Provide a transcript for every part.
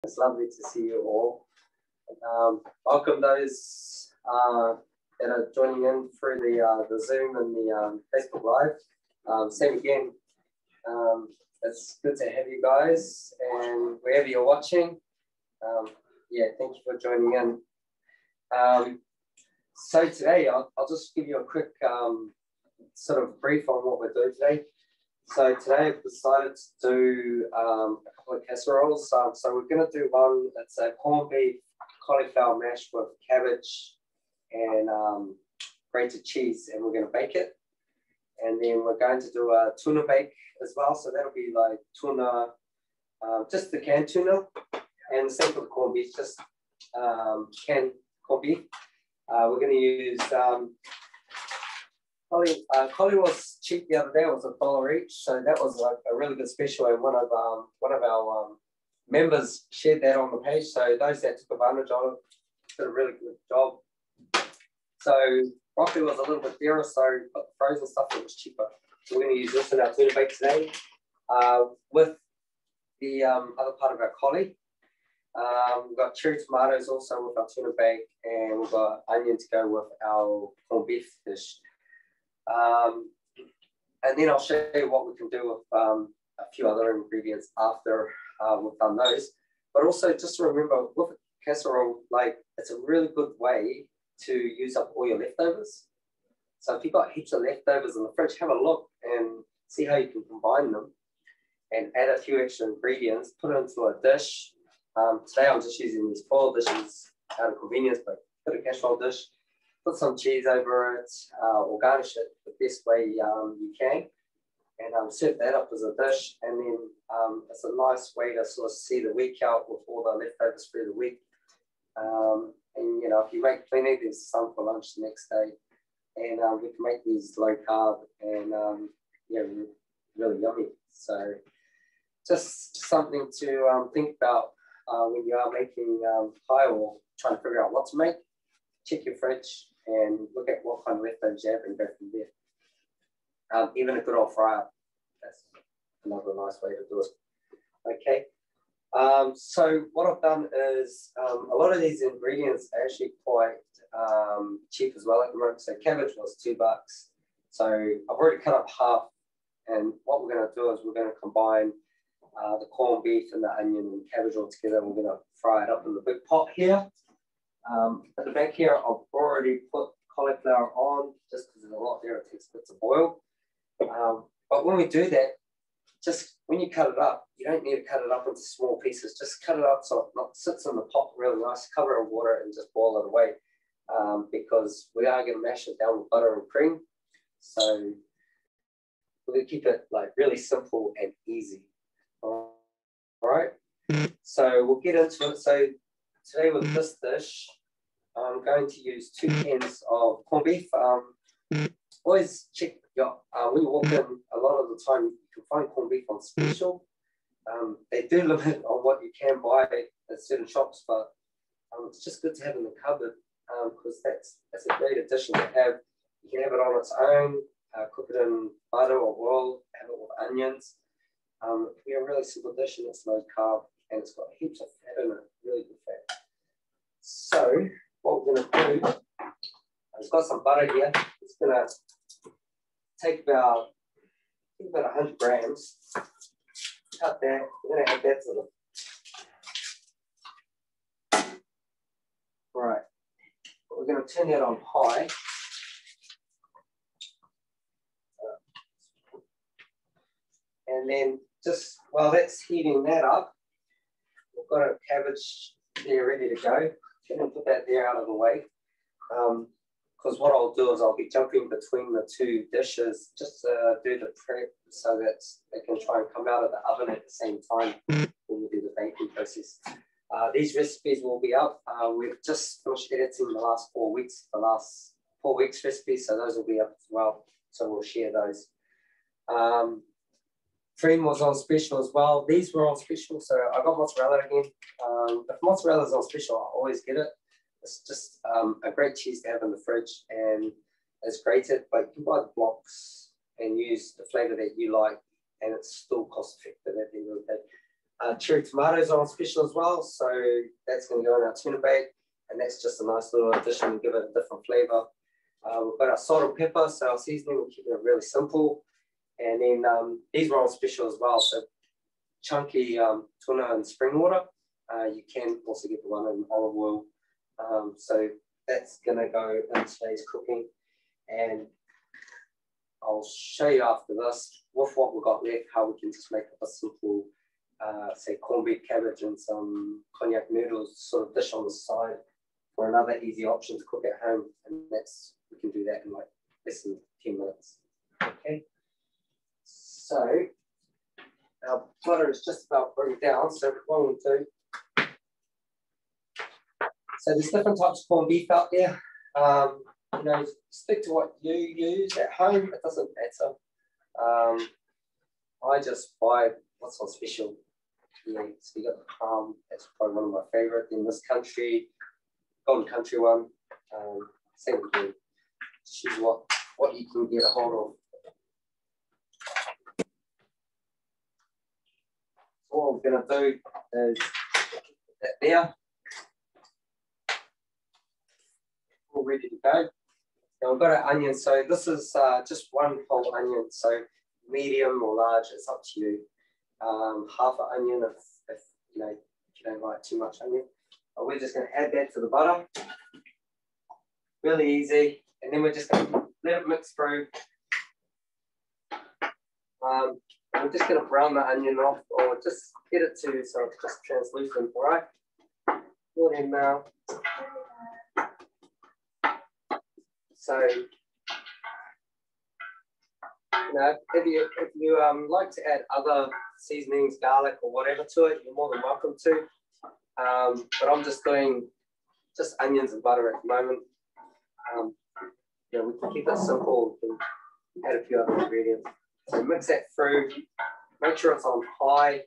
It's lovely to see you all. Welcome those that are joining in through the Zoom and the Facebook Live. Same again. It's good to have you guys, and wherever you're watching, yeah, thank you for joining in. So today, I'll just give you a quick sort of brief on what we're doing today. So today I've decided to do a couple of casseroles. So we're going to do one that's a corned beef cauliflower mash with cabbage and grated cheese, and we're going to bake it. And then we're going to do a tuna bake as well. So that'll be like tuna, just the canned tuna, and the same for the corned beef, just canned corned beef. We're going to use Collie was cheap the other day. It was $1 each, so that was like a really good special. And one of our members shared that on the page. So those that took advantage of it did a really good job. So broccoli was a little bit dearer, so but the frozen stuff it was cheaper. So we're going to use this in our tuna bake today with the other part of our collie. We've got cherry tomatoes also with our tuna bake, and we've got onion to go with our corned beef dish. And then I'll show you what we can do with a few other ingredients after we've done those. But also just remember with a casserole, like it's a really good way to use up all your leftovers. So if you've got heaps of leftovers in the fridge, have a look and see how you can combine them and add a few extra ingredients, put it into a dish. Today I'm just using these foil dishes out of convenience, but put a casserole dish. Put some cheese over it or garnish it the best way you can, and serve that up as a dish. And then it's a nice way to sort of see the week out with all the leftovers through the week. And you know, if you make plenty, there's some for lunch the next day. And we can make these low carb and yeah, really yummy. So just something to think about when you are making pie or trying to figure out what to make. Check your fridge and look at what kind of leftovers you have and go from there. Even a good old fry up, that's another nice way to do it. Okay, so what I've done is a lot of these ingredients are actually quite cheap as well at the moment. So cabbage was $2. So I've already cut up half, and what we're going to do is we're going to combine the corned beef and the onion and cabbage all together. We're going to fry it up in the big pot here. At the back here, I've already put cauliflower on just because there's a lot there. It takes a bit to boil. But when we do that, just when you cut it up, you don't need to cut it up into small pieces. Just cut it up so it sits in the pot really nice, cover it in water and just boil it away. Because we are going to mash it down with butter and cream. So we're going to keep it like really simple and easy. All right. So we'll get into it. So today with this dish, I'm going to use 2 cans of corned beef. Always check your, when you walk in, a lot of the time you can find corned beef on special. They do limit on what you can buy at certain shops, but it's just good to have in the cupboard because that's a great addition to have. You can have it on its own, cook it in butter or oil, have it with onions. It can be a really simple dish and it's low carb and it's got heaps of fat in it, really good fat. So what we're going to do, I've got some butter here. It's going to take about 100 grams. Cut that. We're going to add that to the. Right. We're going to turn that on high. And then just while that's heating that up, we've got a cabbage there ready to go. I'm going to put that there out of the way. Because what I'll do is I'll be jumping between the 2 dishes just to do the prep so that they can try and come out of the oven at the same time when we do the baking process. These recipes will be up. We've just finished editing the last 4 weeks, recipes, so those will be up as well. So we'll share those. Cream was on special as well. These were on special, so I got mozzarella again. If mozzarella is on special, I always get it. It's just a great cheese to have in the fridge, and it's grated, but you can buy the blocks and use the flavor that you like, and it's still cost effective at the end of the day. Cherry tomatoes are on special as well, so that's going to go in our tuna bake, and that's just a nice little addition to give it a different flavor. We've got our salt and pepper, so our seasoning, we're keeping it really simple. And then these were on special as well, so chunky tuna and spring water. You can also get the one in olive oil. So that's going to go in today's cooking. And I'll show you after this, with what we've got left, how we can just make up a simple, say, corned beef cabbage and some cognac noodles sort of dish on the side for another easy option to cook at home. And that's, we can do that in like less than 10 minutes. Okay. So our butter is just about burning down. So what we'll do, so there's different types of corned beef out there. You know, stick to what you use at home. It doesn't matter. I just buy what's on special. Yeah, so you got the palm. That's probably one of my favorite in this country. Golden Country one. Same with you. Choose what you can get a hold of. So what we're going to do is put that there. All ready to go. Now we've got our onion. So this is just one whole onion. So medium or large, it's up to you. Half an onion if you know, if you don't like too much onion. But we're just going to add that to the butter. Really easy. And then we're just going to let it mix through. We're just going to brown the onion off, or just get it to so it's just translucent, all right? Put in now. So, you know, if you like to add other seasonings, garlic or whatever to it, you're more than welcome to. But I'm just doing just onions and butter at the moment. You know, we can keep it simple. We can add a few other ingredients. So mix that through. Make sure it's on high.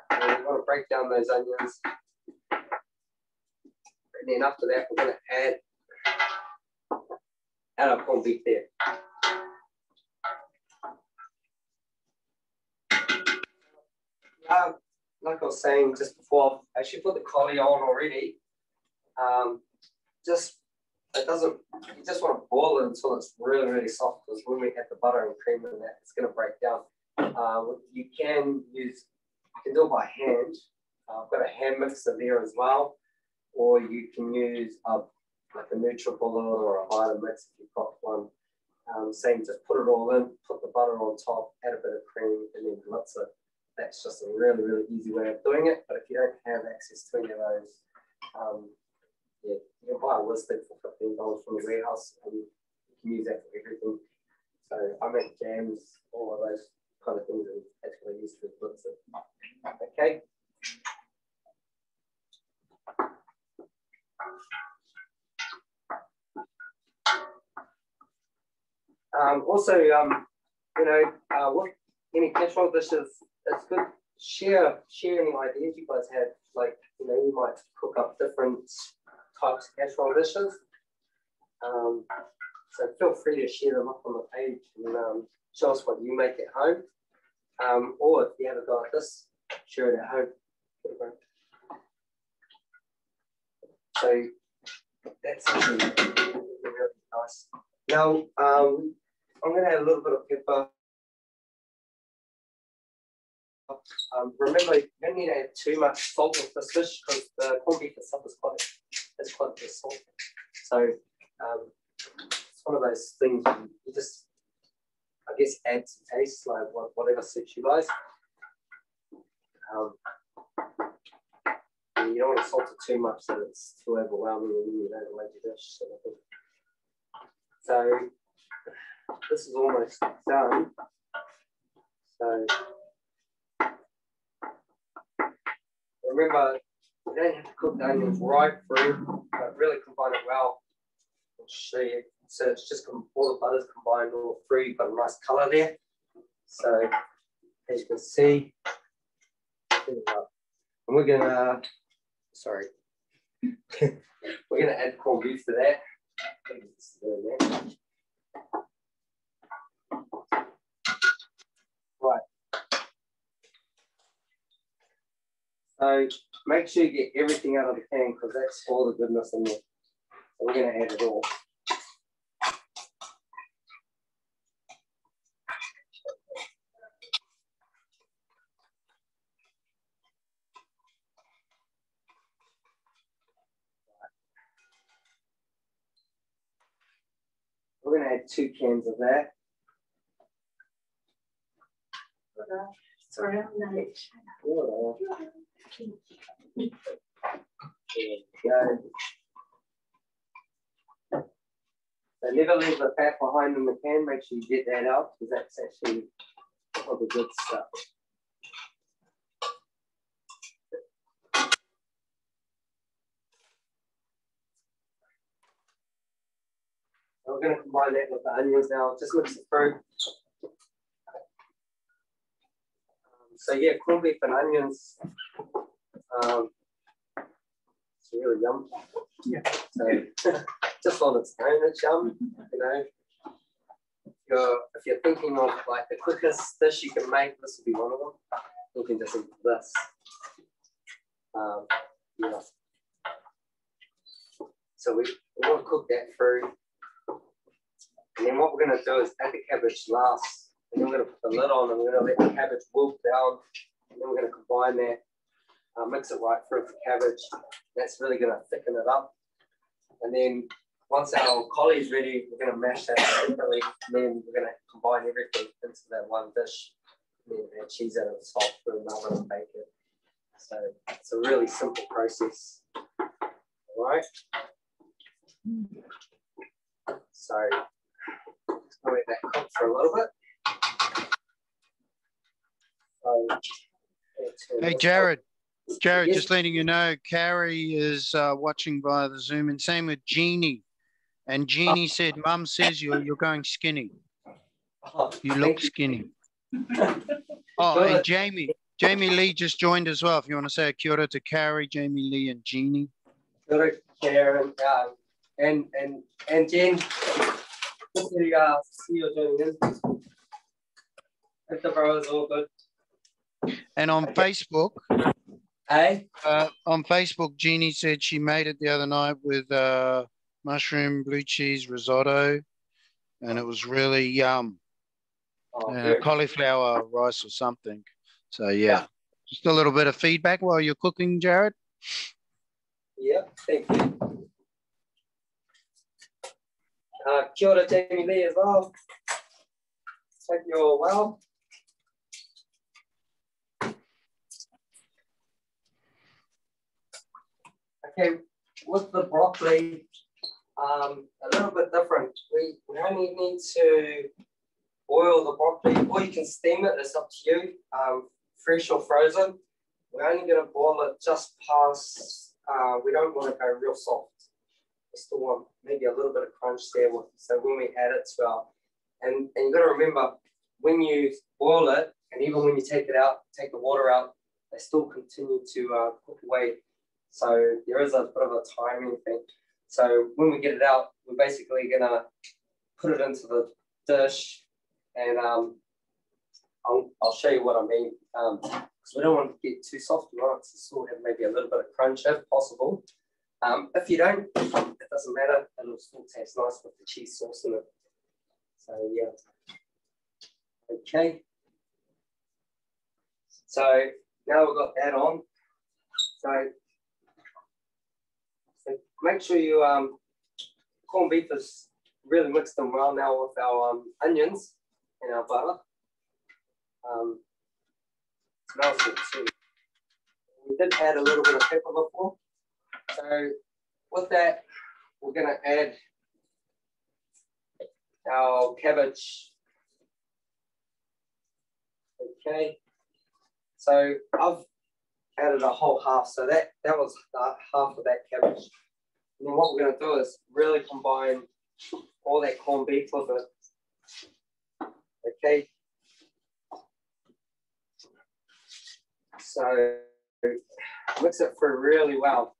And we want to break down those onions. And then after that, we're going to add our corned beef there. Like I was saying just before, I actually put the collie on already. It doesn't, you just want to boil it until it's really, really soft, because when we add the butter and cream in that, it's going to break down. You can do it by hand. I've got a hand mixer there as well, or you can use like a NutriBullet or a Vitamix if you've got one. Saying just put it all in, put the butter on top, add a bit of cream, and then blitz it. That's just a really, really easy way of doing it. But if you don't have access to any of those, yeah, you can buy a whiz stick for $15 from the warehouse, and you can use that for everything. So I make jams, all of those kind of things, and that's what I use to blitz it. Okay. Also, you know, with any casserole dishes, it's good to share any ideas you guys have. Like, you know, you might cook up different types of casserole dishes. So feel free to share them up on the page and show us what you make at home. Or if you have a go at this, share it at home. So that's really nice. Now, I'm going to add a little bit of pepper. Remember, you don't need to add too much salt with this dish, because the corned beef itself is quite a bit salty. So it's one of those things you just, I guess, add to taste, like whatever suits you guys. And you don't want to salt it too much that it's too overwhelming and you don't like your dish. So this is almost done. So remember, you don't have to cook the onions right through, but really combine it well. I'll show you. So it's just all the butters combined all through. You've got a nice color there. So as you can see, and we're gonna, sorry, we're gonna add corned beef to that. Right. So make sure you get everything out of the can because that's all the goodness in there. So we're going to add it all. We're going to add 2 cans of that. Sorry, I'm late. There we go. So never leave the fat behind in the can. Make sure you get that out because that's actually all the good stuff. So we're going to combine that with the onions now. Just mix it through. So yeah, corned beef and onions. It's really yum. Yeah. So just on its own, it's yum. You know, if you're thinking of like the quickest dish you can make, this will be one of them. You can just eat this. Yeah. So we want to cook that through. And then what we're going to do is add the cabbage last. And then we're going to put the lid on and we're going to let the cabbage wilt down. And then we're going to combine that, mix it right through with the cabbage. That's really going to thicken it up. And then once our cauli is ready, we're going to mash that separately. And then we're going to combine everything into that one dish. And then add cheese out of the top for another and bake it. So it's a really simple process. All right. So let's go let that cook for a little bit. Hey, Jared. Jared, yes. Just letting you know, Carrie is watching via the Zoom, and same with Jeannie. And Jeannie said, Mum says you're going skinny. You look skinny. Oh, and Jamie Lee just joined as well. If you want to say a kia ora to Carrie, Jamie Lee, and Jeannie. Kia ora, Karen, and Jen. See you joining in. Hope the bro is all good. And on Facebook, hey? On Facebook, Jeannie said she made it the other night with mushroom, blue cheese, risotto, and it was really yum. Oh, cauliflower rice or something. So, yeah, just a little bit of feedback while you're cooking, Jared. Yeah, thank you. Kia ora, Jamie Lee as well. Hope you're well. Okay, with the broccoli, a little bit different. We only need to boil the broccoli, or you can steam it, it's up to you, fresh or frozen. We're only going to boil it just past, we don't want to go real soft. We still want maybe a little bit of crunch there. So when we add it to our, and you've got to remember, when you boil it, and even when you take it out, take the water out, they still continue to cook away. So there is a bit of a timing thing. So when we get it out, we're basically going to put it into the dish, and I'll show you what I mean. Because we don't want it to get too soft. We want it to still have maybe a little bit of crunch if possible. If you don't, it doesn't matter. It'll still taste nice with the cheese sauce in it. So yeah. Okay. So now we've got that on. So make sure you corned beef is really mixed in well now with our onions and our butter. Smells good too. We did add a little bit of pepper before. So with that, we're going to add our cabbage. Okay. So I've added a whole half. So that was half of that cabbage. And then what we're going to do is really combine all that corned beef with it. Okay. So mix it through really well.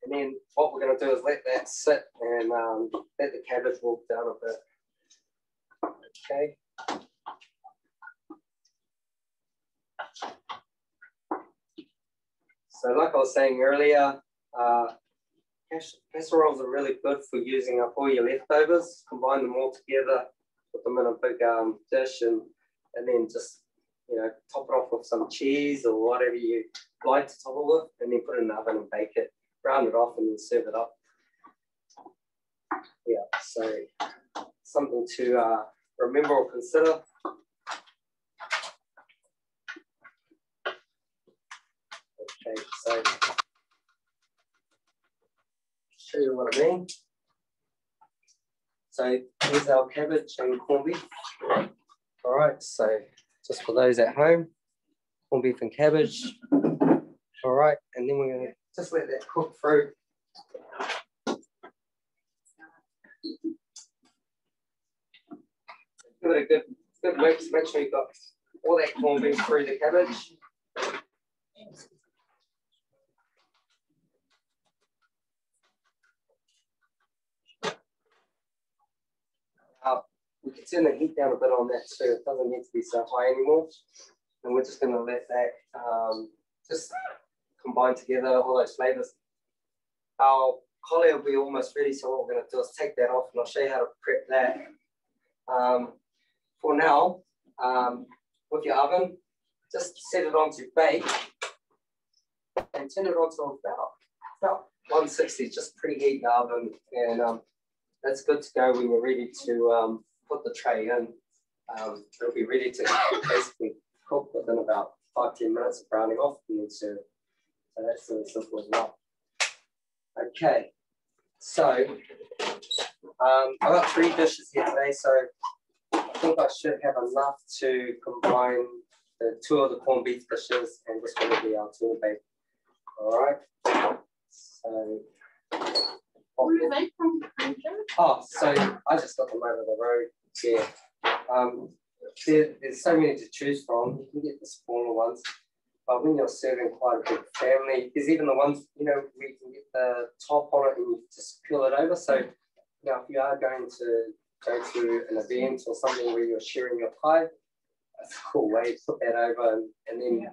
And then what we're going to do is let that sit and let the cabbage walk down a bit. Okay. So like I was saying earlier, casseroles are really good for using up all your leftovers. Combine them all together, put them in a big dish, and then just, you know, top it off with some cheese or whatever you like to top it with, and then put it in the oven and bake it. Round it off and then serve it up. Yeah, so something to remember or consider. Okay, so show you what I mean. So here's our cabbage and corned beef. All right, so just for those at home, corned beef and cabbage. All right, and then we're going to just let that cook through. Give it a good mix. Make sure you've got all that corned beef through the cabbage. We can turn the heat down a bit on that too. It doesn't need to be so high anymore. And we're just going to let that just combine together, all those flavors. Our cauliflower will be almost ready, so what we're going to do is take that off, and I'll show you how to prep that. For now, with your oven, just set it on to bake and turn it on to about 160. Just preheat the oven, and that's good to go when you're ready to put the tray in. It'll be ready to basically cook within about 5-10 minutes of browning off and then serve. So that's really simple as well. Okay, so I've got 3 dishes here today, so I think I should have enough to combine the 2 of the corned beef dishes and this one will be our tuna bake. All right, so Where are they from? oh, so I just got them over the road. Yeah. There's so many to choose from. You can get the smaller ones, but when you're serving quite a big family, there's even the ones, you know, where you can get the top on it and you just peel it over. So, you know, if you are going to go to an event or something where you're sharing your pie, that's a cool way to put that over and then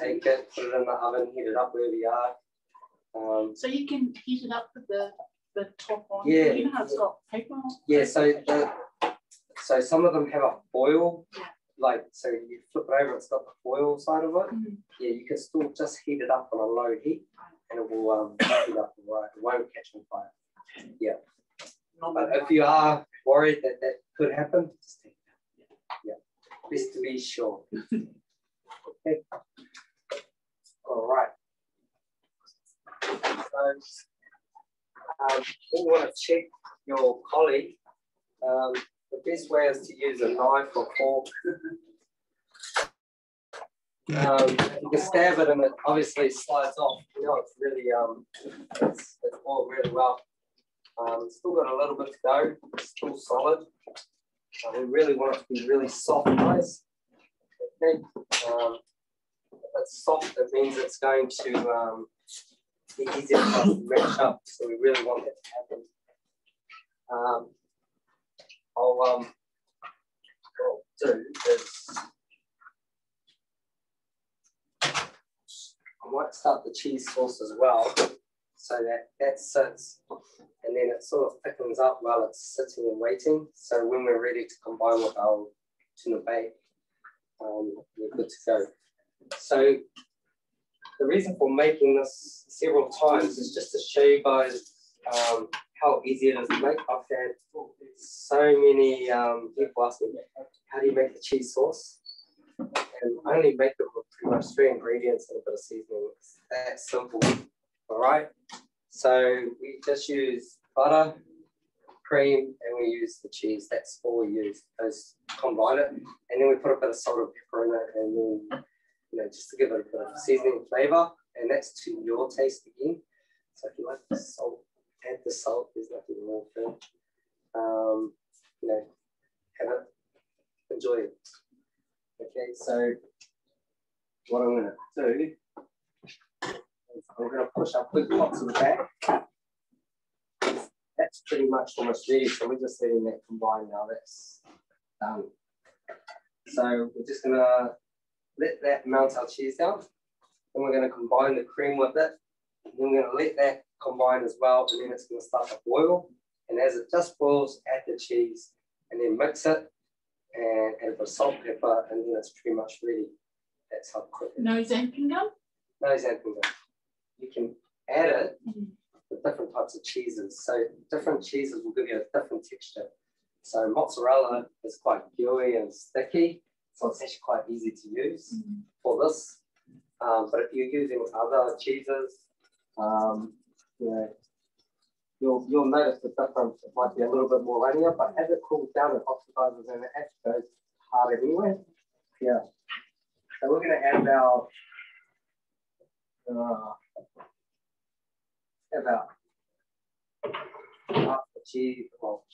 take it, put it in the oven, heat it up wherever you are. So you can heat it up with the top on. Yeah. You know how it's got paper on it? Yeah, so some of them have a foil, like, so you flip it over, it's got the foil side of it. Mm-hmm. Yeah, you can still just heat it up on a low heat and it will heat up right. It won't catch on fire. Yeah. But if you are worried that that could happen, just take it out. Yeah. Best to be sure. Okay. All right. So, when you want to check your collie, the best way is to use a knife or fork. You can stab it and it obviously slides off. You know, it's really, it's boiled really well. It's still got a little bit to go. It's still solid. We really want it to be really soft, guys. Okay. If it's soft, it means it's going to be easier for us to match up. So we really want that to happen. What I'll do is I might start the cheese sauce as well, so that sits and then it sort of thickens up while it's sitting and waiting. So when we're ready to combine with our tuna bake, we're good to go. So the reason for making this several times is just to show you guys how easy it is to make. I've had so many people ask me, how do you make the cheese sauce? And I only make it with pretty much 3 ingredients and a bit of seasoning. It's that simple. All right. So we just use butter, cream, and we use the cheese. That's all we use. Those combine it, and then we put a bit of salt and pepper in it, and then, you know, just to give it a bit of seasoning flavor. And that's to your taste again. So if you like the salt, add the salt. There's nothing wrong with it. You know, have it, enjoy it. Okay, so what I'm going to do is I'm going to push our quick pot to the back. That's pretty much almost ready, so we're just letting that combine now. That's done. So we're just going to let that melt our cheese down. Then we're going to combine the cream with it. And then we're going to let that combine as well, and then it's going to start to boil. And as it just boils, add the cheese, and then mix it, and add a bit of salt, pepper, and then it's pretty much ready. That's how quick it is. No xanthan gum? No xanthan gum. You can add it with different types of cheeses. So different cheeses will give you a different texture. So mozzarella is quite gooey and sticky, so it's actually quite easy to use for this. But if you're using other cheeses, you know, you'll notice the difference. It might be a little bit more linear, but as it cools down, it oxidizes and it actually goes hard anyway. Yeah. So we're going to add about half the cheese. Well,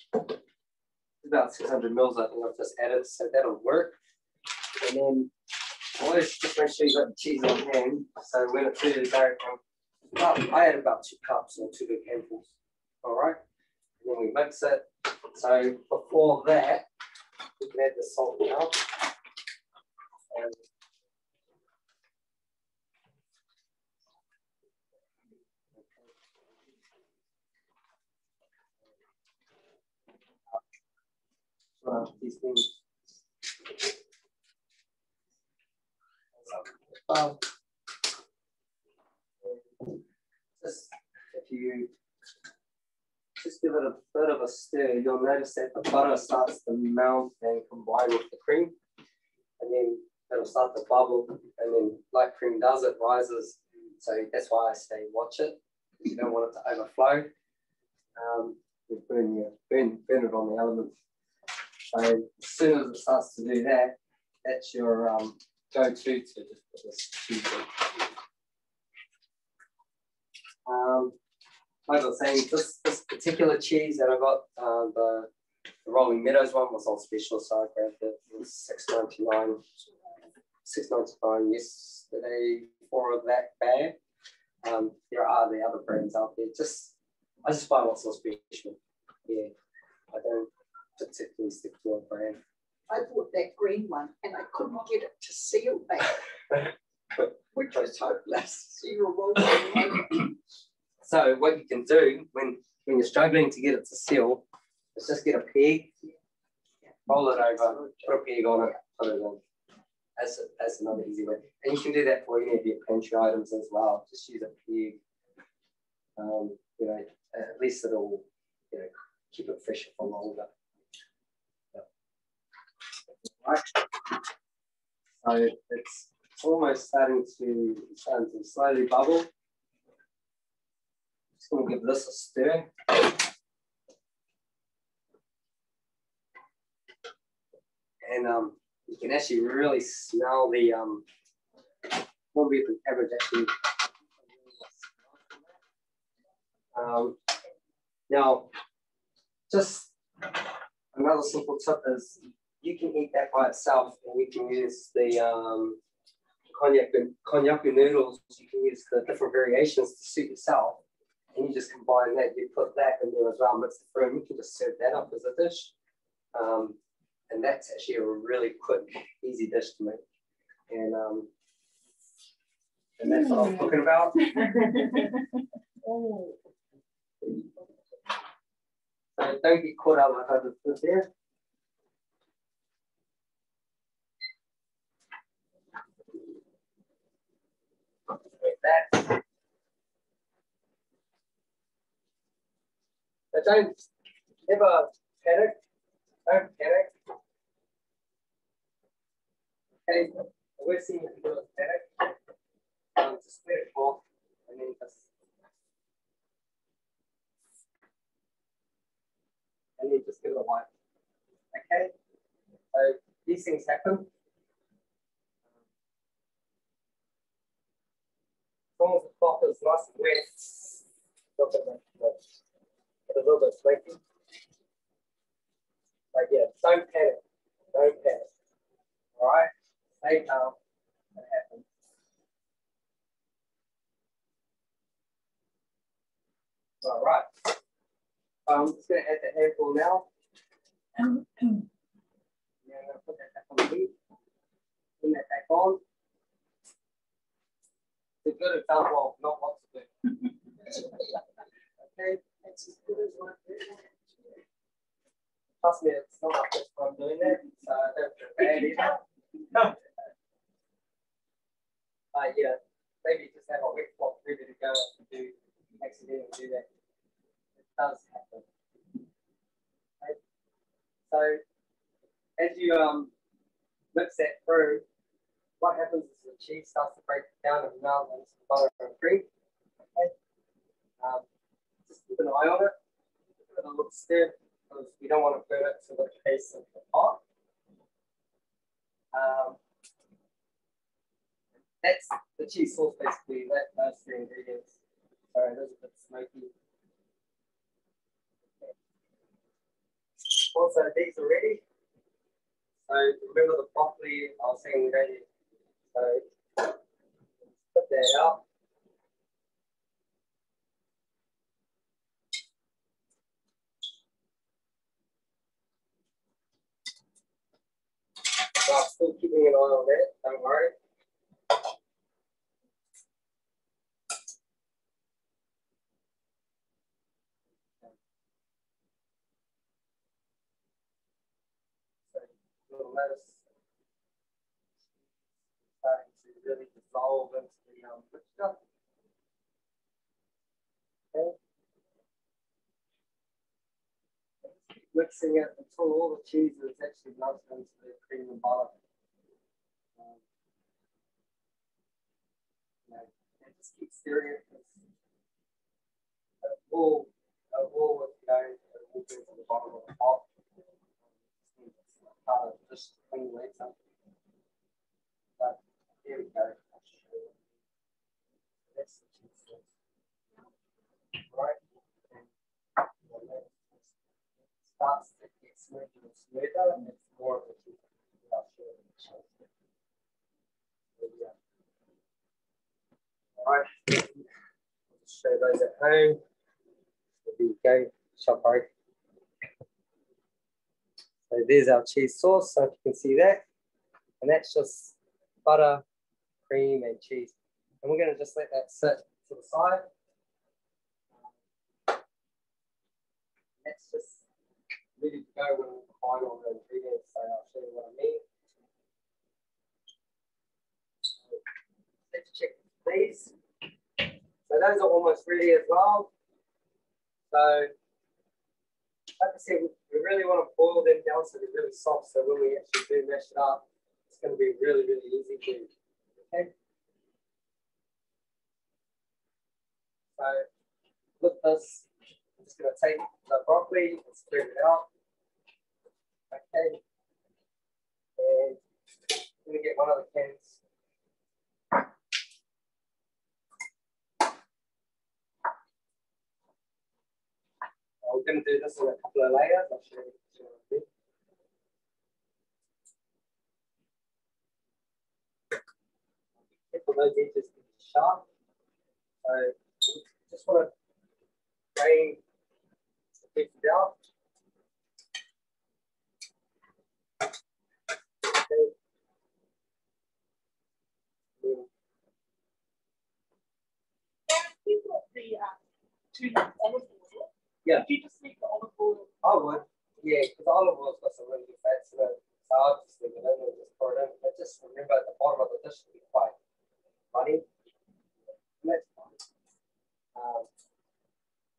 about 600 mils, I think I've just added, so that'll work. And then always just make sure you've got the cheese on hand. So when it's ready to go, I add about 2 cups or 2 big handfuls. All right. And then we mix it. So before that, we can add the salt now. And these things. Just if you just give it a bit of a stir, you'll notice that the butter starts to melt and combine with the cream, and then it'll start to bubble, and then like cream does, it rises. So that's why I say watch it. You don't want it to overflow. You burn it on the elements. So as soon as it starts to do that, that's your go-to to just put this cheese in. Like I was saying, this particular cheese that I got, the Rolling Meadows one was on special, so I grabbed it. It was $6.99. $6.99 yesterday for that bag. There are the other brands out there. I just buy what's on special. Yeah, I don't particularly stick to a brand. I bought that green one and I couldn't get it to seal back, which was hopeless. So you were rolling. So what you can do when you're struggling to get it to seal is just get a peg, roll it over, put a peg on it, put it in. That's another easy way. And you can do that for any of your pantry items as well. Just use a peg. You know, at least it'll, you know, keep it fresh for longer. Right. So it's almost starting to slowly bubble. Just going to give this a stir. And you can actually really smell the corned beef and cabbage actually. Now, just another simple tip is you can eat that by itself, and you can use the konnyaku noodles. You can use the different variations to suit yourself, and you just combine that. You put that in there as well, mix it through, and you can just serve that up as a dish. And that's actually a really quick, easy dish to make. And that's what I'm talking about. So don't get caught out like I just did there. Like that. But don't ever panic. Don't panic. Okay, the worst thing you can do is panic. Just let it off and then just give it a wipe. Okay, so these things happen. As long as the cloth is nice and wet, it's a little bit flaky. But yeah, don't panic. Don't panic. All right, stay calm. It happens. All right. I'm just going to add the handful now. Yeah, I'm going to put that back on the heat. Put that back on. It's a good example of not what to do. Okay, That's as good as one. trust me, it's not my first time doing that, so I don't feel bad either. No. Yeah, maybe just have a wet cloth ready to go if you do accidentally do that. It does happen. Okay. So as you mix that through, what happens is the cheese starts to break down and melt into the butter and cream. Okay. Just keep an eye on it. Give it a little stir because we don't want to burn it to the base of the pot. That's the cheese sauce basically. Those three ingredients. Sorry, those are a bit smoky. Okay. Also, these are ready. So remember the broccoli I was saying we don't need. So put that out. So I'm still keeping an eye on that, don't worry. So you'll notice starting to really dissolve into the mixture. Okay. Keep mixing it until all the cheese is actually melted into the cream and butter. And just keep stirring it because it will go into the bottom of the pot. It's part of just clean later. But here we go. I'll show you. That's the cheese sauce. Right? And it starts to get smoother and smoother, and it's more of a cheese. I'll show you the cheese. There we go. All right. I'll just show those at home. There you go. Shop right. So there's our cheese sauce, so if you can see that. And that's just butter, cream, and cheese. And we're going to just let that sit to the side. That's just ready to go when we combine all the ingredients, so I'll show you what I mean. So let's check these. So those are almost ready as well. So like I said, we really want to boil them down so they're really soft. So when we actually do mash it up, it's going to be really, really easy for you. Okay. So with this, I'm just going to take the broccoli and spread it out. Okay. And I'm going to get one of the cans. We're going to do this in a couple of layers. I'll show you. For those edges to be sharp. So just want to drain the pieces out. Okay. You got the tuna olive oil. Yeah. Did you just leave the olive oil? I would. Yeah, because olive oil's got some really good fats in it. So I'll just leave it in and just pour it in. But just remember at the bottom of the dish to be quite runny. And that's fine.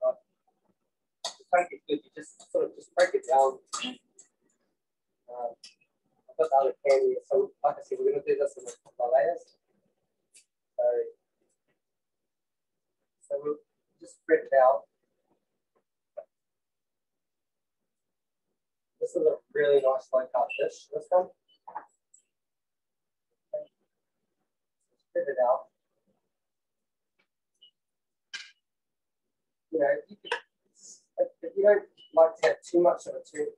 But the chunk is good. You just sort of just break it down. I've got the other can here. So like I said, we're going to do this in a couple of layers. So we'll just spread it out. This is a really nice low carb dish, this one. Okay. Spread it out. You know, if you don't like to have too much of a tuna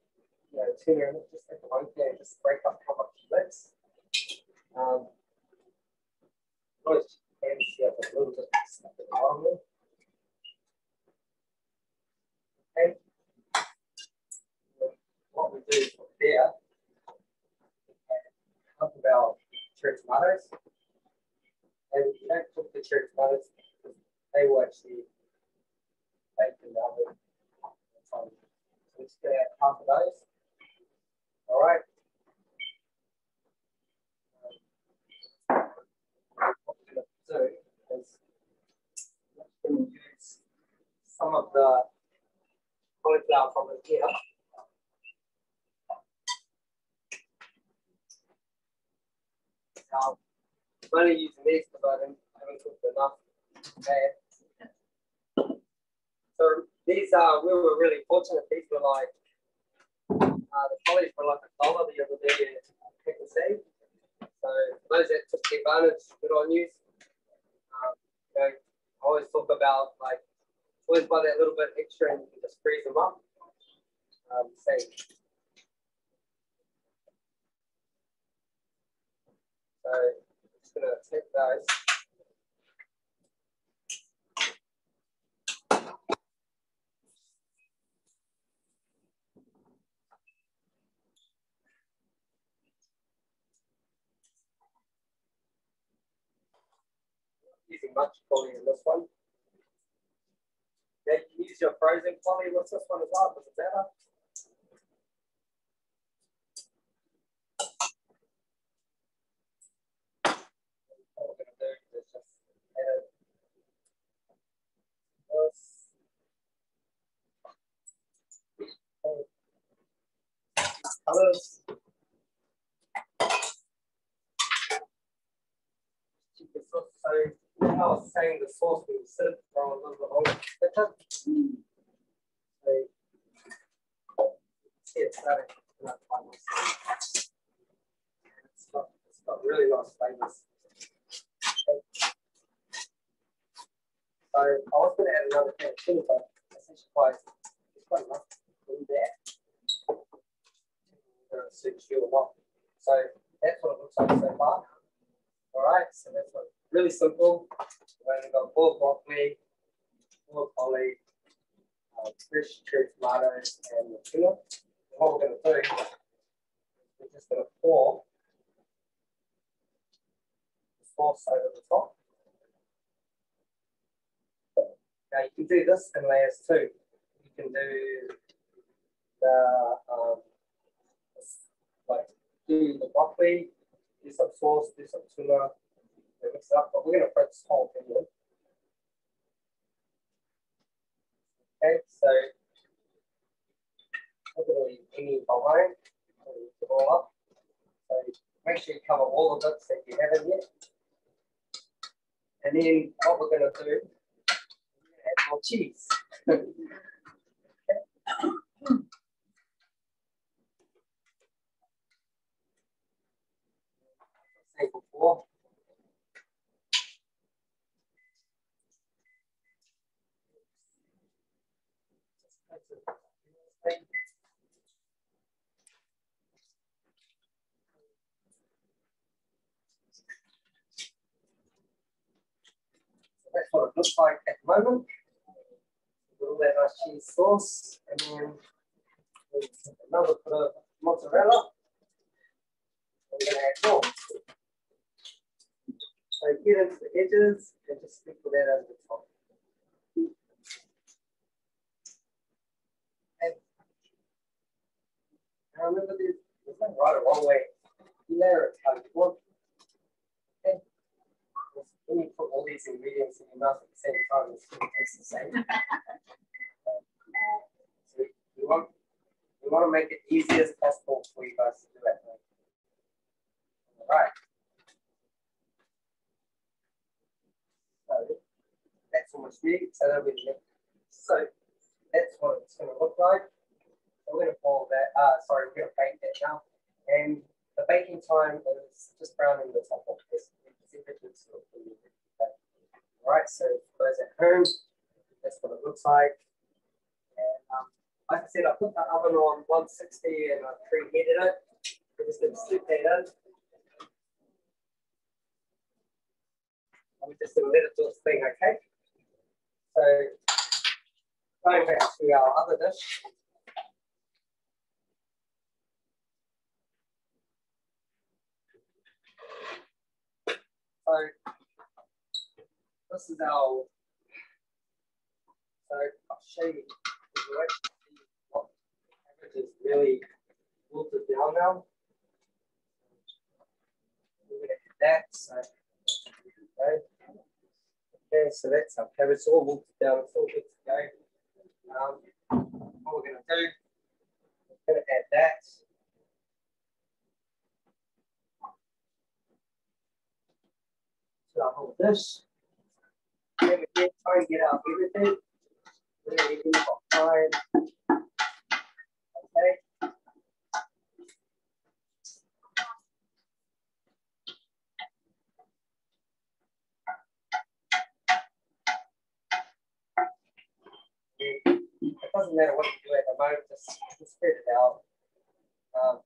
in it, just take the one can and just break up how much you mix. Always can see up a little bit stuff at the bottom there. Okay. What we do from there, a couple of our cherry tomatoes, and you don't cook the cherry banners. They will actually bake in the oven. So we're just going to add half of those. All right. What we're going to do is use some of the cauliflower from it here. Now, I'm only using these because I haven't cooked enough there. So these we were really fortunate. These were like the collies were like $1 the other day at Pick and Save. So those that took the advantage, good on you. You know, I always talk about like always buy that little bit extra and you can just freeze them up. Same. So I'm just going to take those. Using much poly in this one. Yeah, you can use your frozen poly with this one as well, because it's better. What we're going to do is just add this. Colors. So I was saying the sauce will sit for a little bit longer. So see it's starting to it's got really nice flavors. So I was going to add another can of chili, but it's quite enough in there. Whether it suits you or not. So that's what it looks like so far. All right, so that's what really simple. We've only got boiled broccoli, boiled poly, fresh cherry tomatoes, and the tuna. And what we're going to do is we're just going to pour the sauce over the top. Now you can do this in layers too. You can do the like do the broccoli, do some sauce, do some tuna, mix it up. But we're going to put this whole thing in. Okay, so we're going to leave any behind. Mix it all up. So make sure you cover all the bits that you haven't yet. And then what we're going to do is add more cheese. Okay. Same before. So that's what it looks like at the moment. All that nice cheese sauce, and then another bit of mozzarella. And we're going to add more. So get into the edges and just sprinkle that over the top. And now remember, there's no right or wrong way. You layer it how you want. Okay. When you put all these ingredients in your mouth at the same time, it's going to taste the same. So we want to make it easy as possible for you guys to do that. All right. So that's almost ready. So that'll be the next. So that's what it's going to look like. So we're going to boil that. Sorry, we're going to bake that now. And the baking time is just browning the top of this. All right. So for those at home, that's what it looks like. And like I said, I put the oven on 160 and I preheated it. We're just going to slip that in. And we're just going to let it do its thing, okay? So going back to our other dish. So this is our, so I'll show you what cabbage is really wilted down now. We're going to hit that, so okay, so that's our cabbage all wilted down, it's all good to go. What we're going to do, we're going to add that. To our whole dish. Then we can try and get out everything. Really in time. Okay. It doesn't matter what you do at the moment, just spread it out.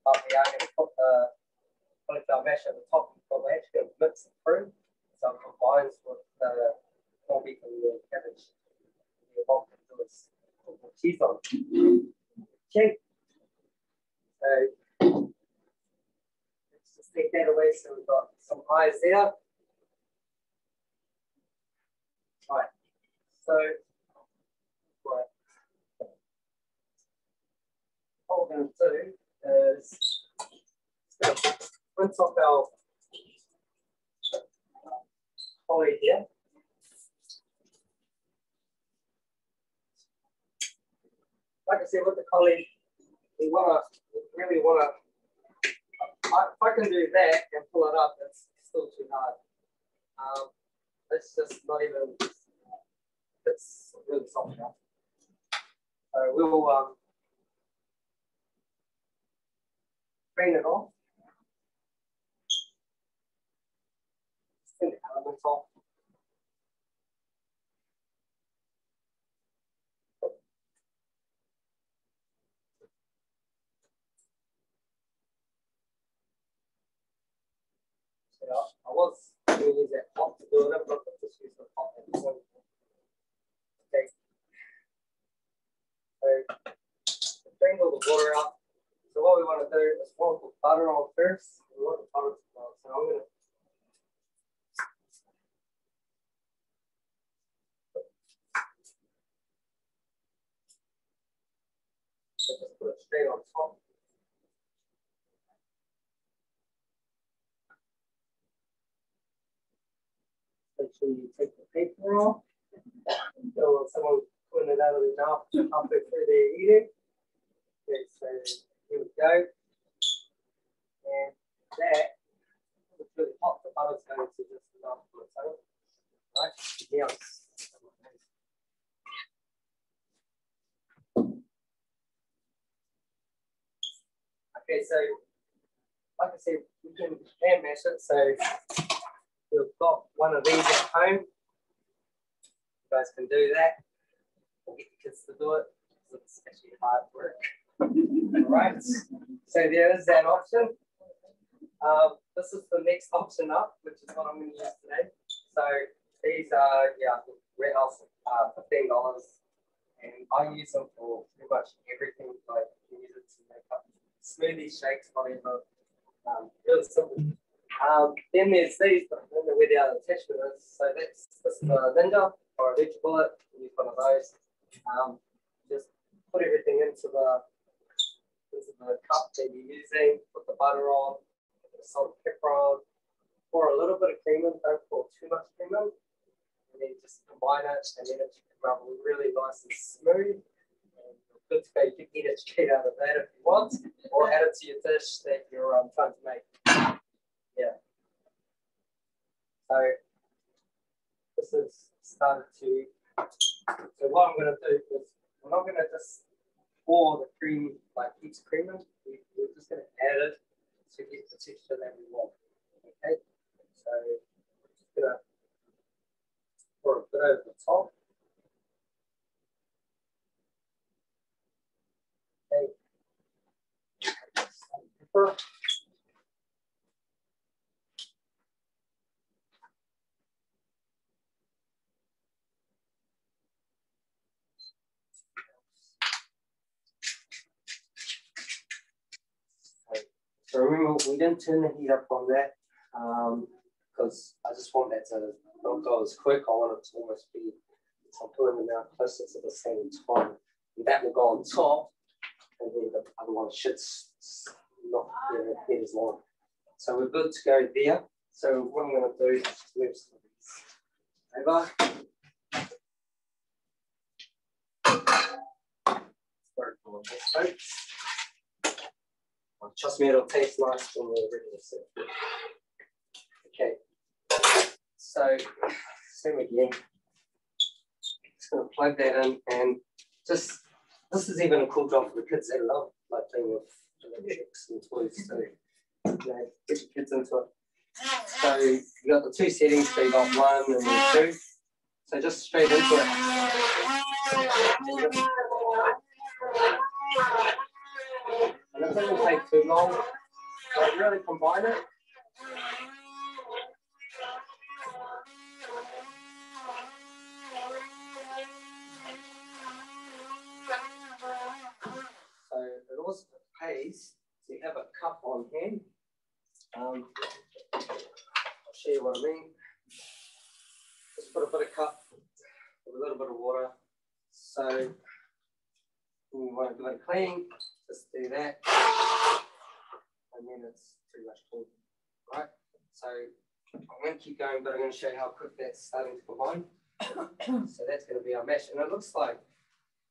But we are going to put the cauliflower mash at the top, but we're actually going to mix it through so it combines with the corned beef and the cabbage. The what we can do is put more cheese on. Okay. So let's just take that away so we've got some eyes there. Right. So what we're going to do is rinse off our collie here. Like I said, with the collie, we really want to. If I can do that and pull it up, it's still too hard. It's just not even. It's really soft now. So we'll drain it off. Clean the elements off. So I was going to use that pot to do it, but I'll just use the pot. Okay. So drain all the water out. So what we want to do is we'll put butter on first. We want the butter to melt. So I'm going to just put it straight on top. Make sure you take the paper off. So when someone pulling it out of their mouth halfway through their eating. Okay, so here we go. And that is really hot. The butter's going to just melt on its own. Right? Now, okay, so like I said, we can hand mash it. So we've got one of these at home. You guys can do that. Or get the kids to do it. It's actually hard work. Right. So there is that option. This is the next option up, which is what I'm going to use today. So these are warehouse $15, and I use them for pretty much everything. Like you use it to make up smoothies, shakes, whatever. Really simple. Then there's these, but I don't know where the other attachment is. So this is a Ninja or a Leech Bullet. Use one of those. Just put everything into the cup that you're using. Put the butter on, put the salt and pepper on, pour a little bit of cream in. Don't pour too much cream in. And then just combine it, and then it should come out really nice and smooth. And good to go. You can eat it straight out of that if you want, or add it to your dish that you're trying to make. Yeah. So this is started to. So what I'm going to do is we're not going to just pour the cream like heaps of cream in. We're just going to add it to get the texture that we want. Okay. So we're just going to pour a bit over the top. Okay. Some pepper. So remember, we didn't turn the heat up on that because I just want that to not go as quick. I want it to almost be, so I'm putting them out closer to the same time. And that will go on top, and then the other one should not get as long. So we're good to go there. So what I'm going to do is just move some of these over. Trust me, it'll taste nice when we're ready to serve. Okay, so same again. Just going to plug that in, and just this is even a cool job for the kids. They love like playing with electrics and toys. So get your kids into it. So you got the two settings. So you got 1 and then 2. So just straight into it. And it doesn't take too long. So really combine it. So it also pays to have a cup on hand. I'll show you what I mean. Just put a bit of cup with a little bit of water. So we want to do it clean. Just do that, and then it's pretty much clean, right? So I'm going to keep going, but I'm going to show you how quick that's starting to combine. So that's going to be our mash, and it looks like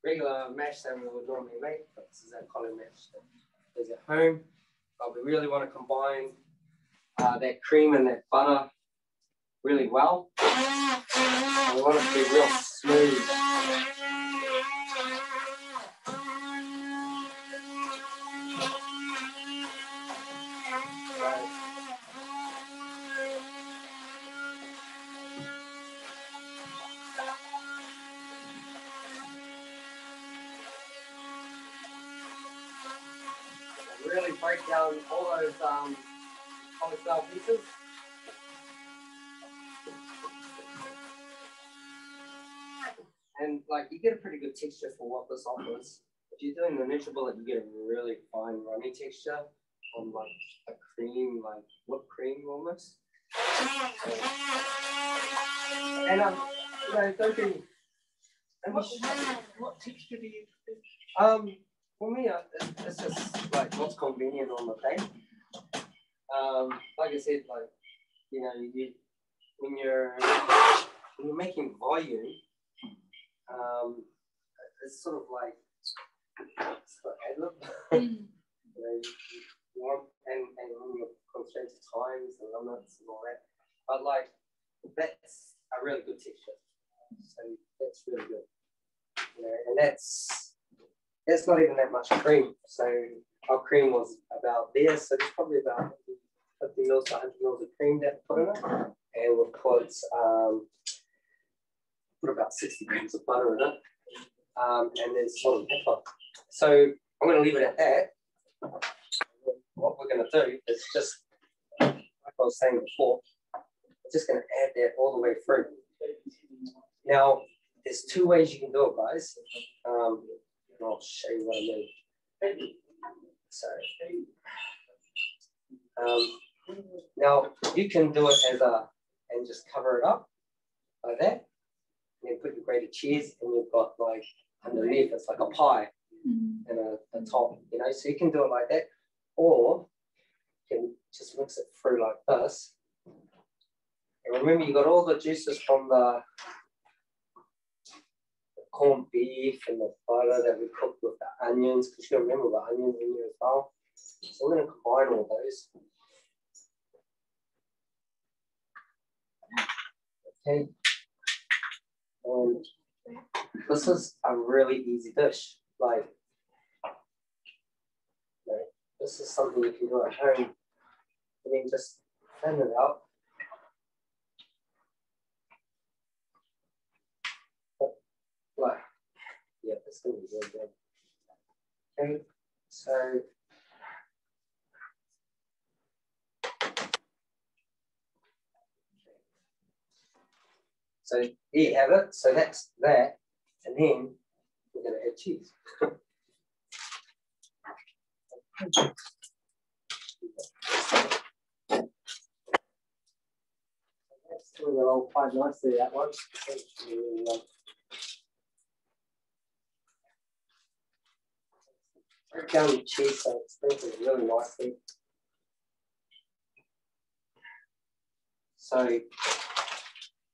regular mash that we would normally make, but this is our column mash that is at home. But we really want to combine that cream and that butter really well. And we want it to be real smooth. Really break down all those cauliflower pieces. And like you get a pretty good texture for what this offers. If you're doing the natural bullet, you get a really fine runny texture on like a cream, like whipped cream almost. And you know, don't be. What texture do you do? For me, it's just like what's convenient on the plate. Like I said, like you know, when you're making volume, it's sort of like ad lib. You know, you want and when you're constrained to times and limits and all that, but like that's a really good texture. So that's really good. You know, and that's not even that much cream. So our cream was about there. So there's probably about 50 mils to 100 mils of cream that we put in it. And we'll put about 60 grams of butter in it. And then salt and pepper. So I'm going to leave it at that. What we're going to do is just, like I was saying before, we're just going to add that all the way through. Now, there's 2 ways you can do it, guys. And I'll show you what I mean. So, now you can do it as and just cover it up like that. And then put your grated cheese, and you've got like underneath, it's like a pie and a top, you know. So you can do it like that, or you can just mix it through like this. And remember, you got all the juices from the corned beef and the butter that we cooked with the onions, because you remember the onions in here as well. So we're going to combine all those. Okay. And this is a really easy dish. Like, you know, this is something you can do at home. And then just fan it out. Like, yeah, it's going to be really good. Okay, so there you have it. So that's that, and then we're going to add cheese. Doing it all quite nicely, that one. Break down the cheese so it's sprinkled really nicely. So,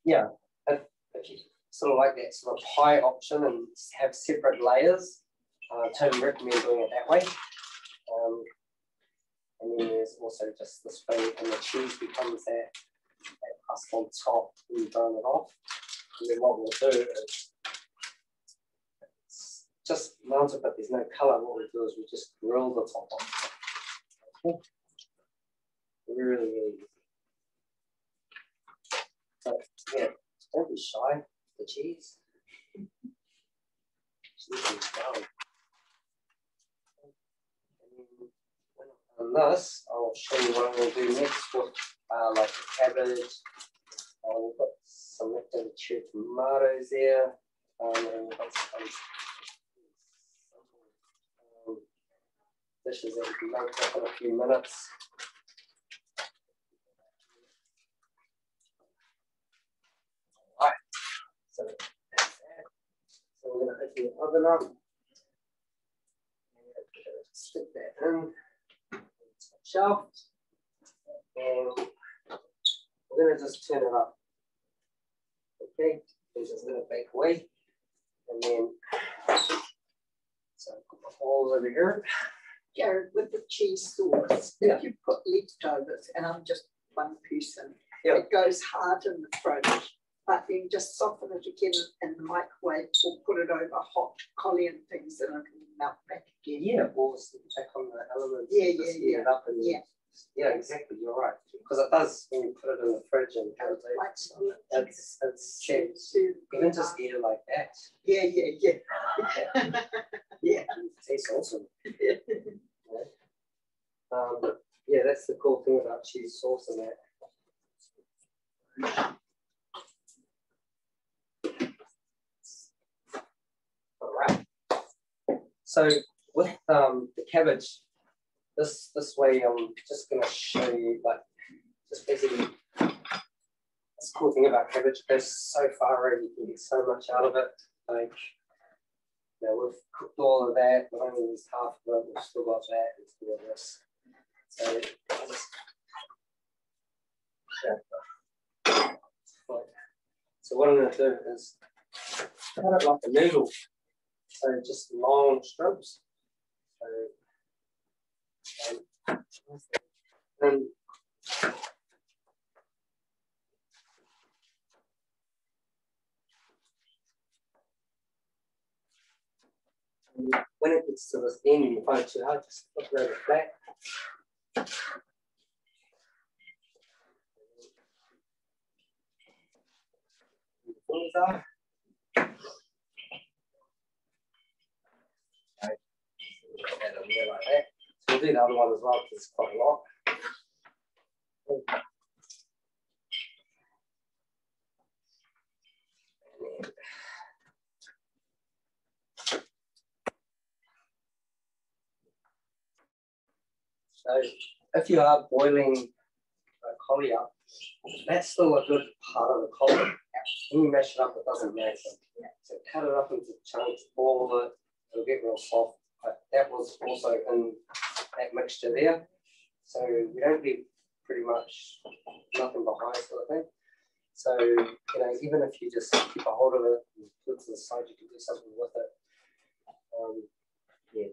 yeah, if you sort of like that sort of pie option and have separate layers, I totally recommend doing it that way. And then there's also just this way, and the cheese becomes that crust on top when you burn it off. And then what we'll do is just melt it, but there's no colour. What we do is we just grill the top off. Okay. Really, really easy. So, yeah, don't be shy of the cheese. Cheese is done. And this, I'll show you what I'm going to do next with like the cabbage. We've got some leftover cherry tomatoes there. And we've got some dishes that you can make up in a few minutes. Alright, so that's that. So we're going to open the oven up. And stick that in. Shelf. And we're going to just turn it up. Okay, it's just going to bake away. And then, so I've got my holes over here. Jared, with the cheese sauce, Yeah. if you put leftovers, and I'm just one person, Yeah. it goes hard in the fridge, but then just soften it again in the microwave or put it over hot collie and things and it can melt back again. Yeah, or check on the elements. Yeah, and just heat it up and yeah, exactly. You're right, because it does when you put it in the fridge and like it's even just eat it like that. Yeah. Yeah. It tastes awesome. Yeah, that's the cool thing about cheese sauce and that. All right. So with the cabbage, this way I'm just going to show you, like, just basically, that's the cool thing about cabbage. It goes so far already, you can get so much out of it. Like, you know, we've cooked all of that, but only used half of it. We've still got that. Let's do this. So, so what I'm going to do is cut it like a noodle. So just long strips. And when it gets to this end and you find it too hard, just flip it over flat. Things are. Okay. Add them there like that. So we'll do the other one as well because it's quite a lot. So if you are boiling a collie up, that's still a good part of the collie. When you mash it up, it doesn't matter. So cut it up into chunks, boil it, it'll get real soft. But that was also in that mixture there. So we don't leave pretty much nothing behind sort of thing. So, you know, even if you just keep a hold of it and put it to the side, you can do something with it. Yeah.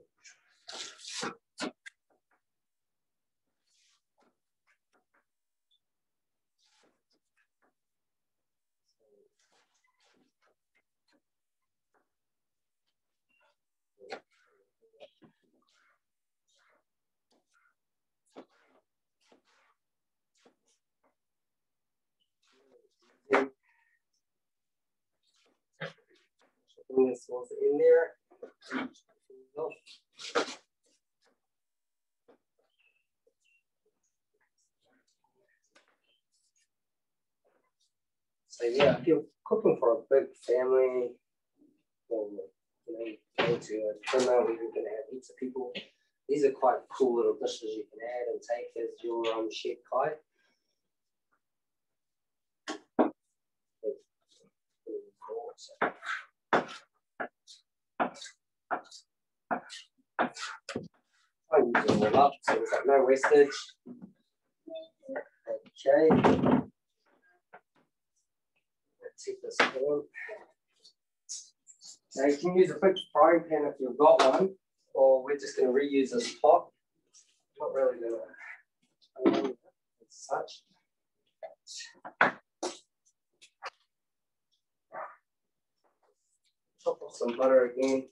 Bring this sauce in there. So yeah, if you're cooking for a big family, or you know, going to a dinner where you're going to have heaps of people, these are quite cool little dishes you can add and take as your shared kai. up so there's like no wastage. Okay. Let's see this on. Now you can use a big frying pan if you've got one, or we're just going to reuse this pot. Not really going to as such. Chop off some butter again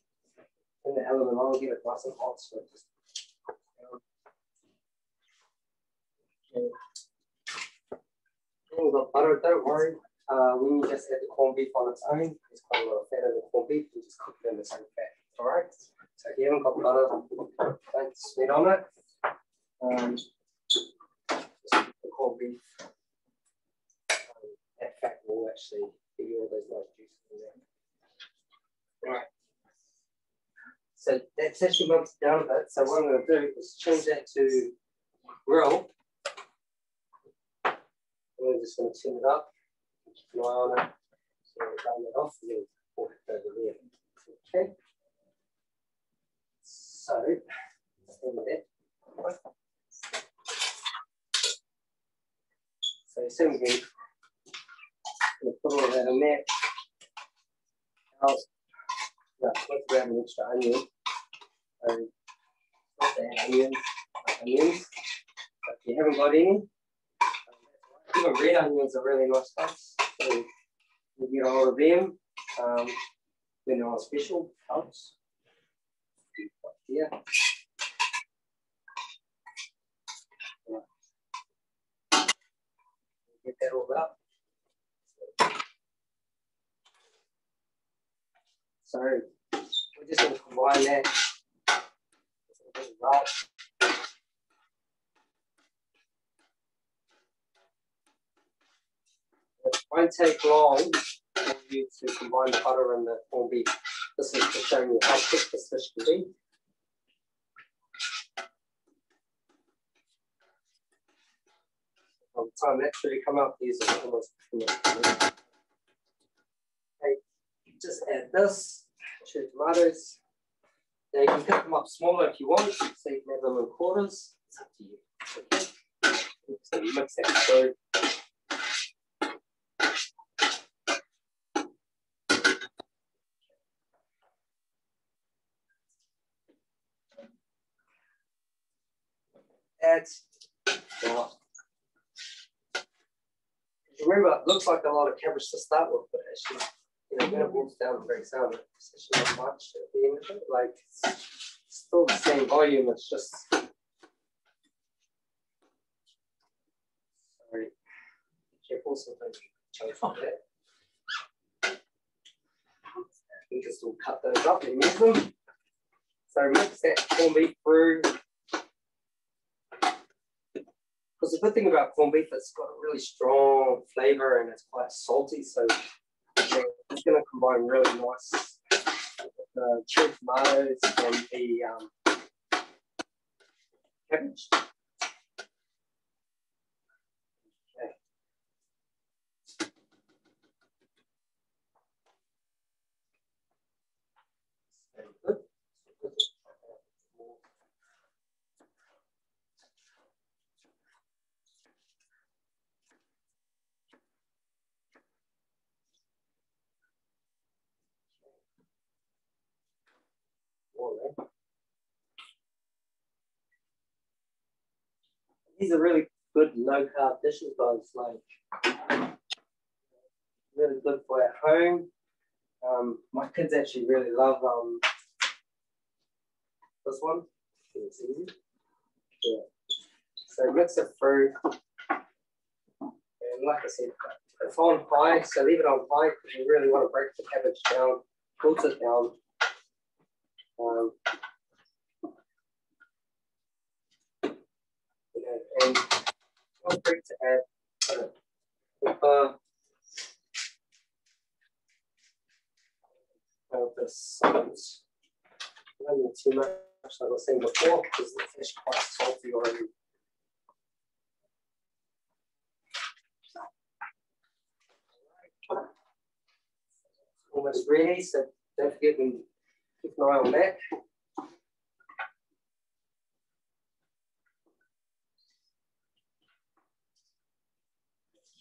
in the element. I'll get it nice and hot. So just okay. We've got butter, don't worry. When you just add the corned beef on its own, there's quite a lot of fat in the corned beef. You just cook it in the same fat. All right. So if you haven't got butter, don't sweat on it. Just the corned beef. That fat will actually give you all those nice juices in there. All right. So that's actually melted down a bit. So what I'm going to do is change that to grill. We're just going to turn it up. Keep an eye on it. So we'll turn it off and then pour it over there. Okay. So, stand there. So same again. Going to put all of that in there. I'll grab an extra onion. So, onions. If you haven't got any, even red onions are really nice ones. So you get all of them when they're on special helps. Yeah. Get that all up. So we're just going to combine that. It won't take long for you to combine the butter and the corned beef. This is to show you how thick this fish can be. By the time that's really come up, these are almost okay, just add this, 2 tomatoes. Now you can cut them up smaller if you want, so you can have them in quarters. It's up to you. Okay. So you mix that through. Now, remember, it looks like a lot of cabbage to start with, but actually, when it walks down and breaks down, it's actually not much at the end of it. Like, it's still the same volume, it's just. Sorry, be careful, sometimes you choke on that. You can still cut those up and use them. So mix that corned beef through. Because the good thing about corned beef, it's got a really strong flavor and it's quite salty, so it's going to combine really nice with the cherry tomatoes and the cabbage. Okay. Very good. These are really good low carb dishes, guys. Like really good for at home. My kids actually really love this one. It's easy. Yeah. So mix it through, and like I said, it's on high. So leave it on high because you really want to break the cabbage down, coat it down. And don't forget to add pepper, this salt. Don't need too much, like I was saying before, because the fish is quite salty already. Almost ready, so don't forget to keep an eye on that.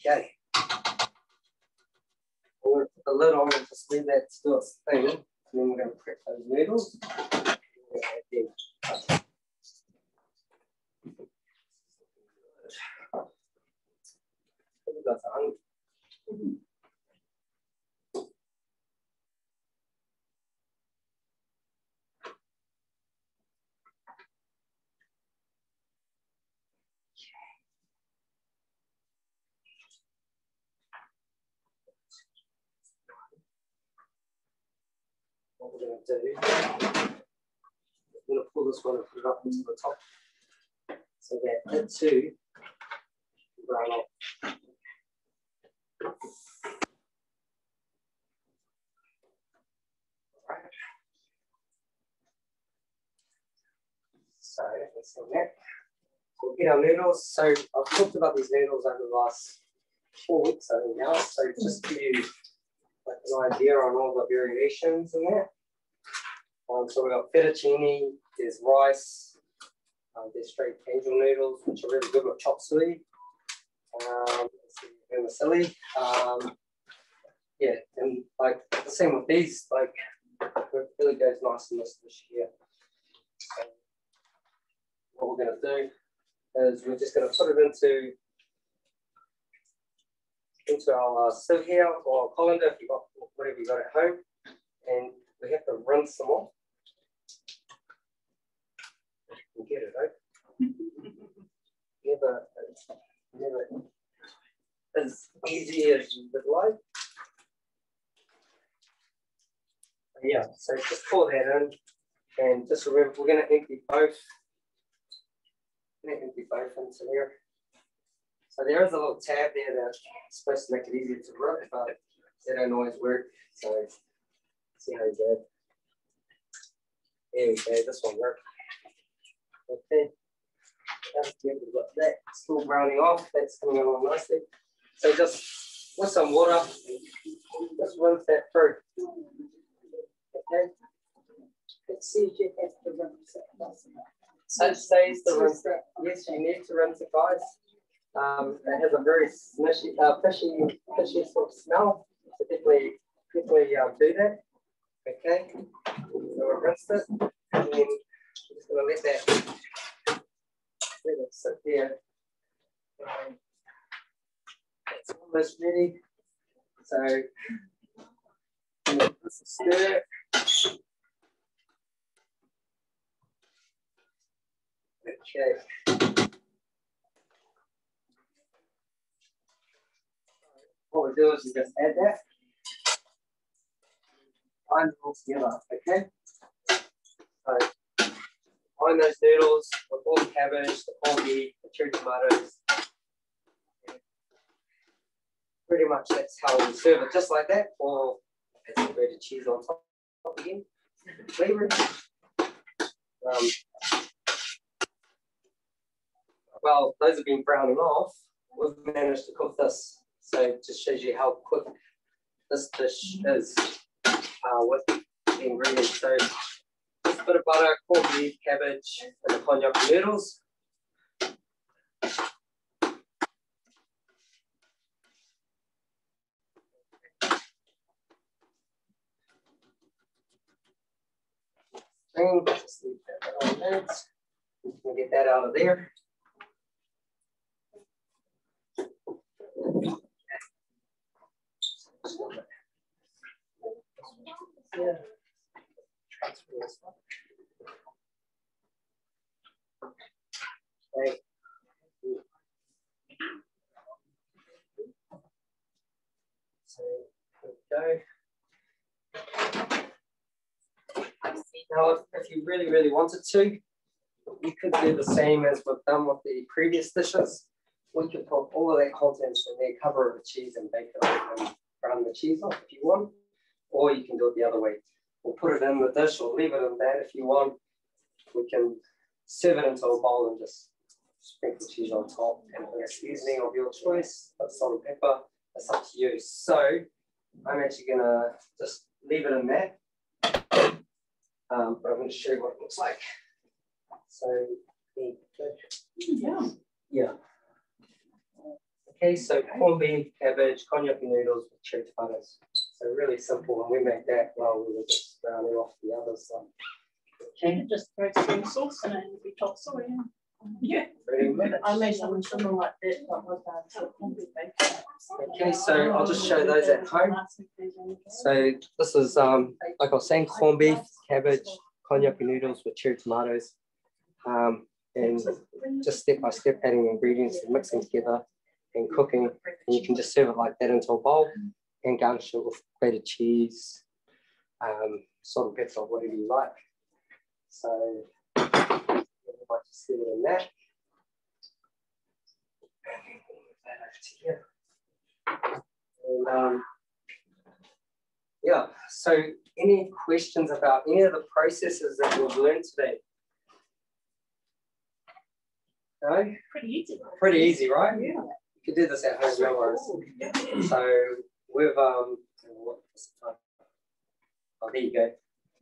Okay. We're going to put the lid on and just leave that to do its thing. And then we're going to prep those noodles. That's hungry. What we're going to do, we're going to pull this one and put it up into the top so that it too can brown off. Right. So let's do that. We'll get our noodles. So I've talked about these noodles over the last 4 weeks, I think now. So just to give you like an idea on all the variations in that. So we've got fettuccine, there's rice, there's straight angel noodles, which are really good with chop suey. Vermicelli. Yeah, and like the same with these, like it really goes nice in this dish here. So what we're going to do is we're just going to put it into our sieve here or colander, if you got whatever you got at home, and we have to rinse them off. You can get it, right? Never as easy as you would like. Yeah, so just pour that in, and just remember we're going to empty both. Into here. So there is a little tab there that's supposed to make it easier to rip, but they don't always work. So see how you go. There we go. This one worked. Okay. We've got that still browning off. That's coming along nicely. So just with some water, just rinse that through. Okay. It says you have to rinse it, doesn't it? It says to rinse it. Yes, you need to rinse it, guys. It has a very fishy sort of smell. So definitely do that. Okay. So we've rinsed it, and then we're just going to let it sit there. It's almost ready. So this is stir. Okay. What we do is we just add that. Bind it all together, okay? So bind those noodles with all the cabbage, the corned beef, the cherry tomatoes. Pretty much that's how we serve it, just like that, or add some grated cheese on top again. Flavor. Well, those have been browning off. We've managed to cook this, so it just shows you how quick this dish is with the ingredients. So just a bit of butter, corned beef, cabbage, and the cognac noodles. Just leave that on there. We can get that out of there. Yeah. Okay. So there we go. Now, if you really wanted to, you could do the same as we've done with the previous dishes. We could put all of that contents in there, cover it with cheese and bake it up and brown the cheese off if you want, or you can do it the other way. We'll put it in the dish or leave it in that if you want. We can serve it into a bowl and just sprinkle cheese on top and a seasoning of your choice, but salt and pepper, that's up to you. So I'm actually gonna just leave it in that, but I'm gonna show you what it looks like. So, yeah. Okay, so corned beef, cabbage, cognac noodles with cherry tomatoes. So really simple, and we make that while we were just browning off the other stuff. You can just throw some sauce in it and be top soy. Yeah. Pretty much. I made something similar like that, but was corned beef bacon. Okay, so I'll just show those at home. So this is, like I was saying, corned beef, cabbage, cognac noodles with cherry tomatoes. And just step by step adding ingredients and mixing together and cooking. And you can just serve it like that into a bowl and garnish it with grated cheese, salt and pepper, whatever you like. So I might just leave it in that. That over to here. And yeah, so any questions about any of the processes that we've learned today? No? Pretty easy. Pretty easy, right? Yeah. You can do this at home, no worries. So we've oh, there you go.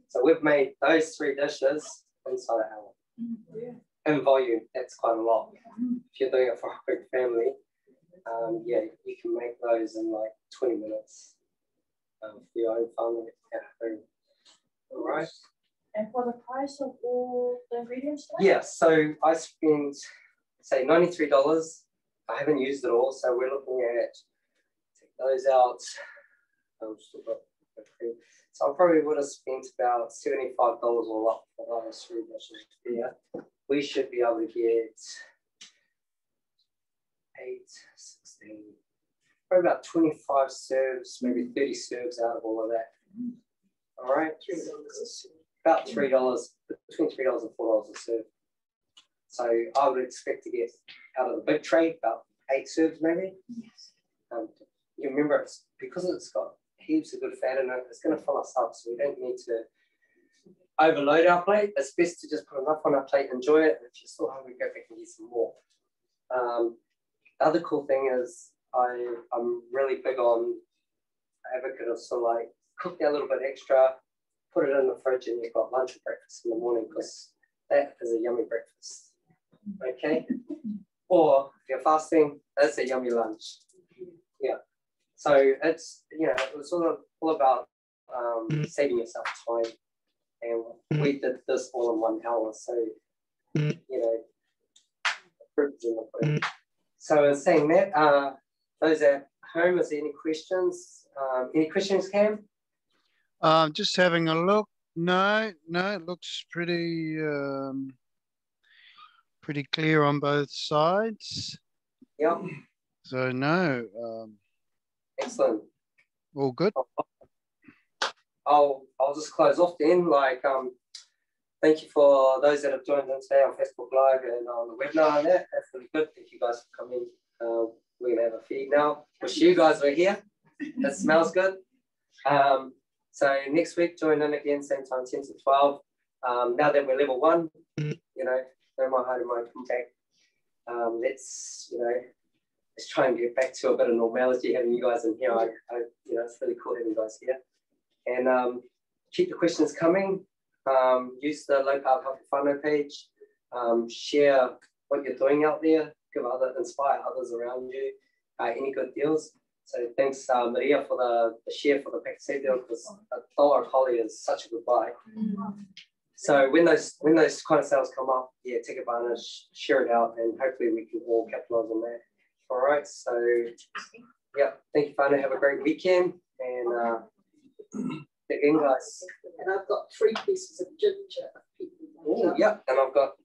So we've made those 3 dishes inside an hour. Yeah. In volume, that's quite a lot. If you're doing it for a big family, yeah, you can make those in like 20 minutes for your own family at home. All right. And for the price of all the ingredients? Yeah, so I spent, say, $93. I haven't used it all, so we're looking at, take those out. Still got the cream. So I probably would have spent about $75 all up for those 3 dishes here. We should be able to get 8, 16, probably about 25 serves, maybe 30 serves out of all of that. All right, about $3, between $3 and $4 a serve. So I would expect to get out of the big tray about 8 serves maybe. Yes. You remember, it's because it's got heaps of good fat in it, it's going to fill us up, so we don't need to overload our plate. It's best to just put enough on our plate, enjoy it, and if you're still hungry, go back and get some more. The other cool thing is I'm really big on advocate of sort of like cook that little bit extra, put it in the fridge, and you've got lunch or breakfast in the morning, because that is a yummy breakfast. Okay? Or if you're fasting, that's a yummy lunch. Yeah. So it's, you know, it was all about saving yourself time. And we did this all in 1 hour. So, you know, the proof is in the pudding. So in saying that, those at home, is there any questions? Any questions, Cam? Just having a look. No, it looks pretty pretty clear on both sides. Yep. So no. Excellent. All good. I'll just close off then. Like, thank you for those that have joined in today on Facebook Live and on the webinar and that. That's really good. Thank you guys for coming. We're gonna have a feed now. Wish you guys were here. That smells good. So next week, join in again, same time, 10 to 12. Now that we're level 1, you know, no more hard in my contact. Let's try and get back to a bit of normality having you guys in here. You know, it's really cool having you guys here. And keep the questions coming. Use the Low Carb Healthy Whānau page. Share what you're doing out there. Inspire others around you. Any good deals. So thanks, Maria, for the share for the Pack deal, because $1 Holly is such a good buy. So when those kind of sales come up, yeah, take advantage, share it out, and hopefully we can all capitalize on that. All right. So yeah, thank you, Whānau. Have a great weekend, and again, guys. And I've got 3 pieces of ginger. Ooh, yeah, and I've got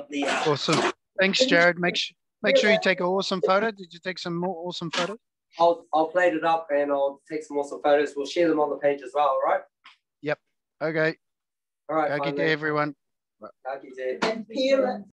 the Awesome. Thanks, Jared. Make sure you take an awesome photo. Did you take some more awesome photos? I'll plate it up and I'll take some awesome photos. We'll share them on the page as well, all right? Yep. Okay. All right. Go get to everyone. Go get And peel it.